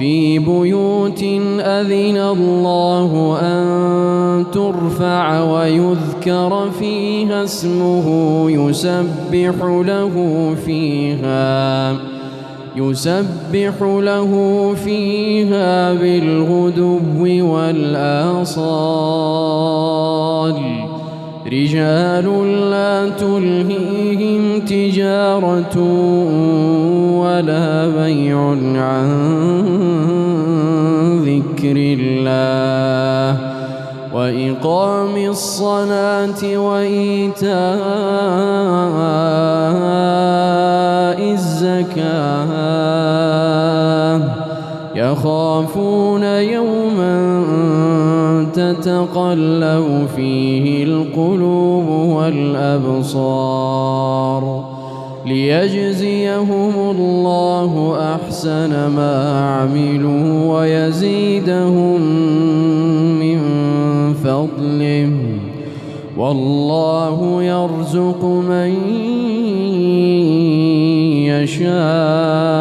في بيوت أذن الله أن ترفع ويذكر فيها اسمه يسبح له فيها بالغدو والآصال رجال لا تلهيهم تجارة ولا بيع عن ذكر الله وإقام الصلاة وإيتاء الزكاة يخافون يوما تتقلب فيه القلوب والأبصار ليجزيهم الله أحسن ما عملوا ويزيدهم من فضله والله يرزق من يشاء